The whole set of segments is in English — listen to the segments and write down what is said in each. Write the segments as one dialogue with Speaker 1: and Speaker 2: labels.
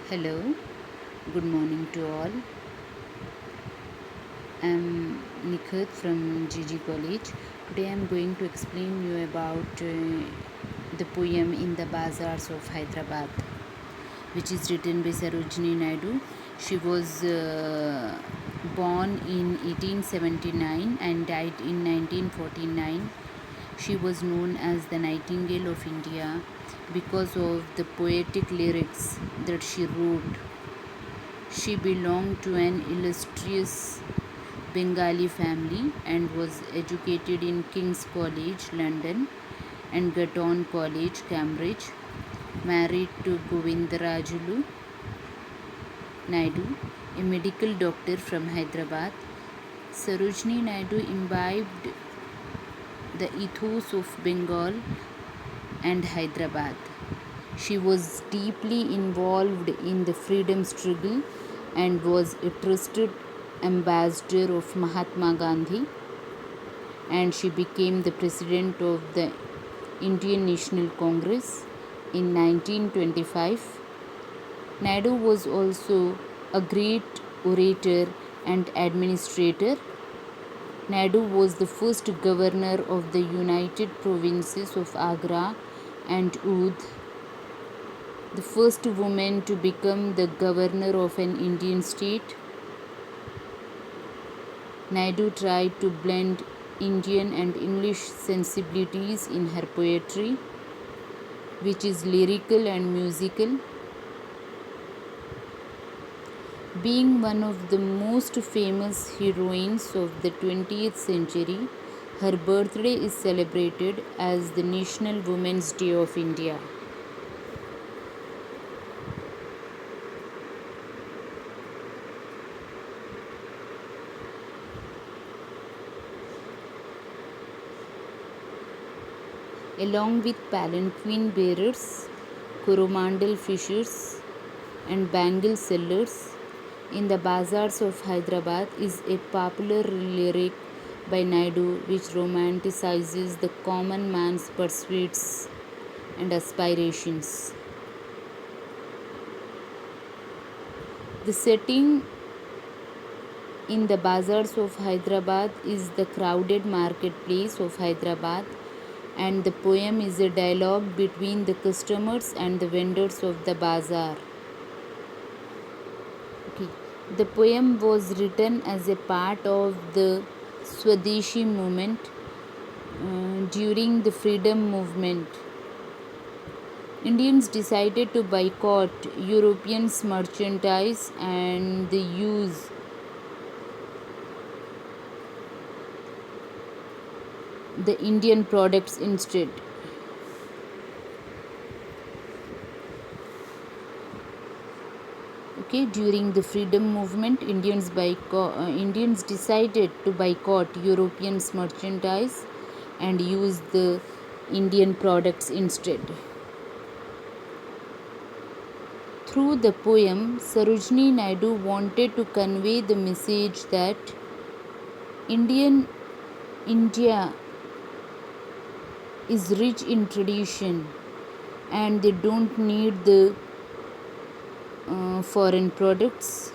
Speaker 1: Hello, good morning to all. I'm Nikhat from GG College. Today I'm going to explain you about the poem in the Bazaars of Hyderabad, which is written by Sarojini Naidu. She was born in 1879 and died in 1949. She was known as the Nightingale of India because of the poetic lyrics that she wrote. She belonged to an illustrious Bengali family and was educated in King's College, London, and Gatton College, Cambridge. Married to Govindarajulu Naidu, a medical doctor from Hyderabad, Sarojini Naidu imbibed the ethos of Bengal and Hyderabad. She was deeply involved in the freedom struggle and was a trusted ambassador of Mahatma Gandhi, and she became the president of the Indian National Congress in 1925. Naidu was also a great orator and administrator. Naidu was the first governor of the United Provinces of Agra and Oudh, the first woman to become the governor of an Indian state. Naidu tried to blend Indian and English sensibilities in her poetry, which is lyrical and musical. Being one of the most famous heroines of the 20th century, her birthday is celebrated as the National Women's Day of India. Along with palanquin bearers, coromandel fishers, and bangle sellers, in the Bazaars of Hyderabad is a popular lyric by Naidu which romanticizes the common man's pursuits and aspirations. The setting in the Bazaars of Hyderabad is the crowded marketplace of Hyderabad, and the poem is a dialogue between the customers and the vendors of the bazaar. Okay. The poem was written as a part of the Swadeshi movement during the freedom movement. Indians decided to boycott Europeans' merchandise and use the Indian products instead. Okay, during the freedom movement, Indians decided to boycott Europeans' merchandise and use the Indian products instead. Through the poem, Sarojini Naidu wanted to convey the message that India is rich in tradition and they don't need the foreign products.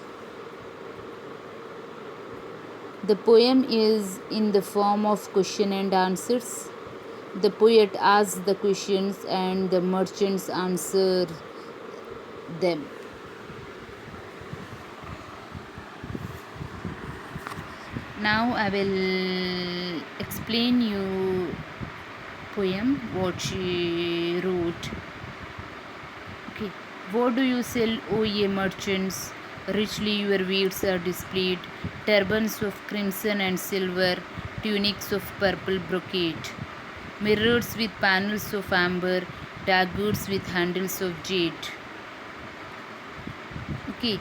Speaker 1: The poem is in the form of question and answers. The poet asks the questions and the merchants answer them. Now I will explain you poem what she wrote. Okay. What do you sell, O ye merchants? Richly your wares are displayed, turbans of crimson and silver, tunics of purple brocade, mirrors with panels of amber, daggers with handles of jade. Okay.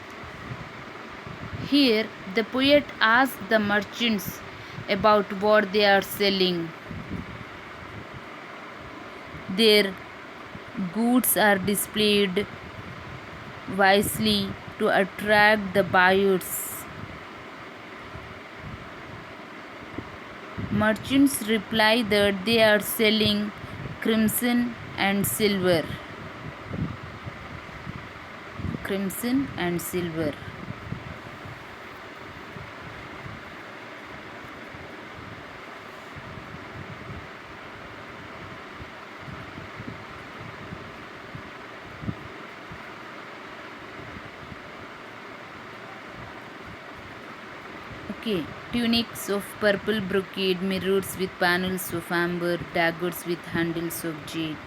Speaker 1: Here the poet asks the merchants about what they are selling. Their goods are displayed wisely to attract the buyers. Merchants reply that they are selling crimson and silver. crimson, and silver. Okay, tunics of purple brocade, mirrors with panels of amber, daggers with handles of jade.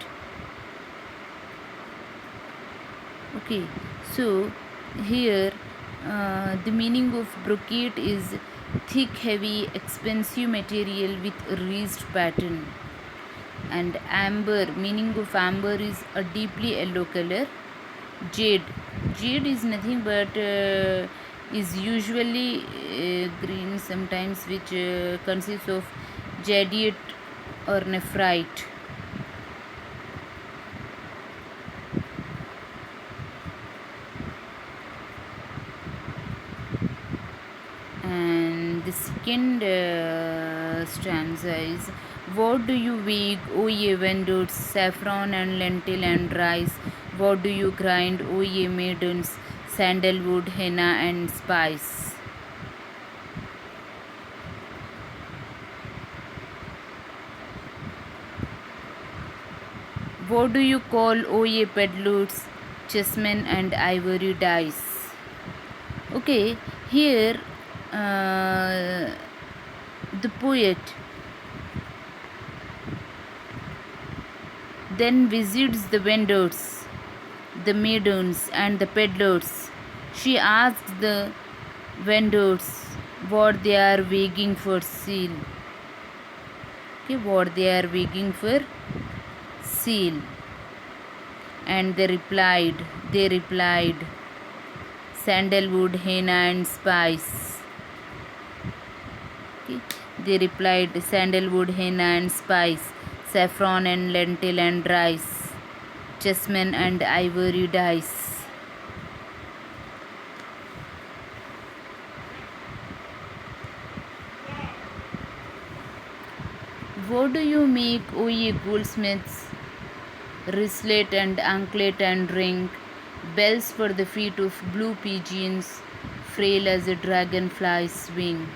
Speaker 1: Okay, so here the meaning of brocade is thick, heavy, expensive material with a raised pattern. And amber, meaning of amber is a deeply yellow color. Jade is nothing but is usually green sometimes, which consists of jadeite or nephrite. And the second stanza is, what do you weigh, O ye vendors, saffron and lentil and rice? What do you grind, O ye maidens, sandalwood, henna and spice? What do you call, O ye peddlers, chessmen and ivory dice? Okay, here the poet then visits the vendors, the maidens, and the peddlers. She asks the vendors what they are waiting for sale. Okay, what they are waiting for sale. And they replied, sandalwood, henna, and spice. Okay, they replied, sandalwood, henna, and spice, saffron and lentil and rice, jasmine and ivory dice. What do you make, O ye goldsmiths? Wristlet and anklet and ring, bells for the feet of blue pigeons, frail as a dragonfly's wing,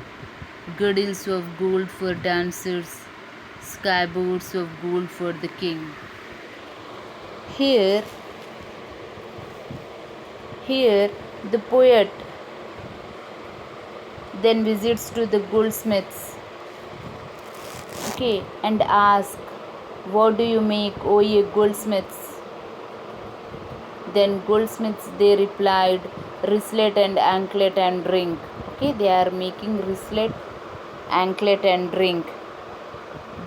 Speaker 1: girdles of gold for dancers, skyboards of gold for the king. Here the poet then visits to the goldsmiths, okay, and asks, what do you make, O ye goldsmiths? Then goldsmiths they replied, wristlet and anklet and ring. Okay, they are making wristlet, anklet and ring,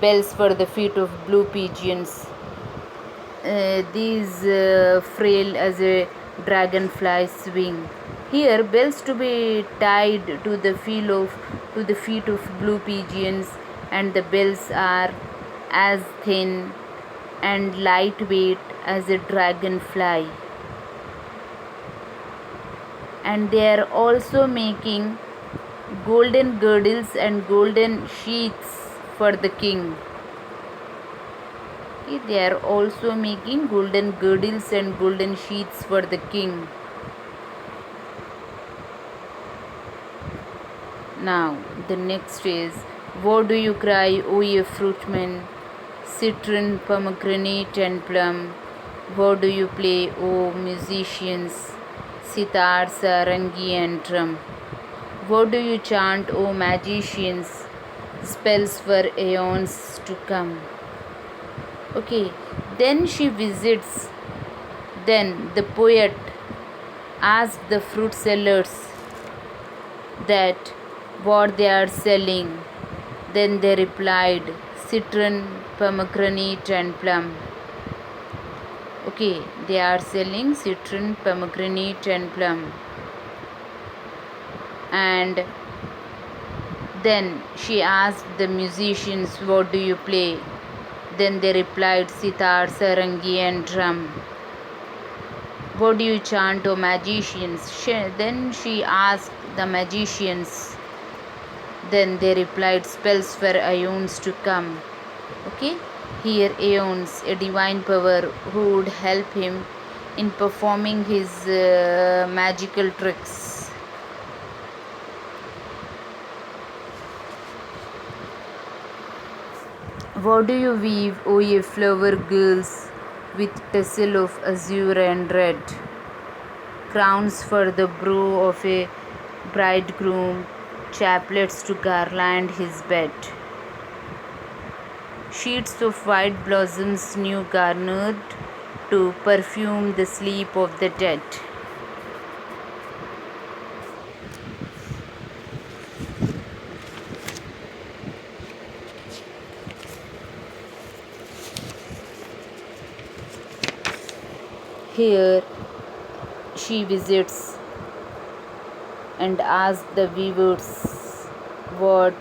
Speaker 1: bells for the feet of blue pigeons. These frail as a dragonfly's wing. Here, bells to be tied to the feet of blue pigeons, and the bells are as thin and lightweight as a dragonfly. And they are also making golden girdles and golden sheaths for the king. Okay, they are also making golden girdles and golden sheaths for the king. Now, the next is, what do you cry, O ye fruitmen, citron, pomegranate and plum? What do you play, O musicians, sitar, sarangi and drum? What do you chant, O magicians, spells for aeons to come? Okay, then the poet asks the fruit sellers that what they are selling. Then they replied, citron, pomegranate and plum. Okay, they are selling citron, pomegranate and plum. And then she asked the musicians, what do you play? Then they replied, sitar, sarangi and drum. What do you chant, O magicians? Then she asked the magicians. Then they replied, spells for aeons to come. Okay, here aeons, a divine power who would help him in performing his magical tricks. What do you weave, O ye flower girls, with tassel of azure and red? Crowns for the brow of a bridegroom, chaplets to garland his bed. Sheets of white blossoms new garnered to perfume the sleep of the dead. Here she visits and asks the weavers what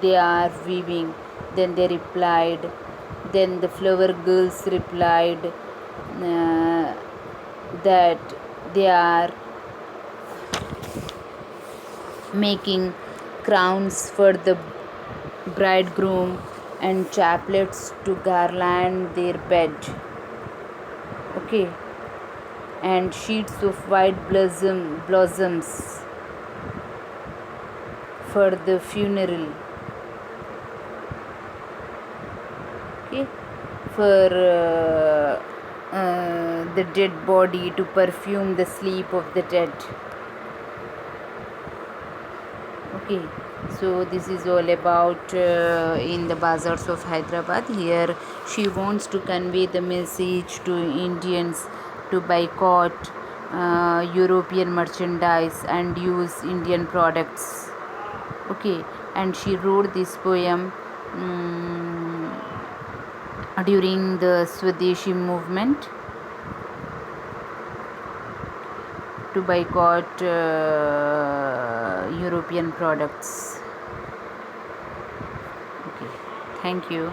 Speaker 1: they are weaving. Then they replied, then the flower girls replied that they are making crowns for the bridegroom and chaplets to garland their bed. Okay, and sheets of white blossoms for the funeral. Okay, for the dead body, to perfume the sleep of the dead. Okay, so this is all about in the Bazaars of Hyderabad. Here she wants to convey the message to Indians to boycott European merchandise and use Indian products. Okay, and she wrote this poem during the Swadeshi movement to boycott European products. Okay, thank you.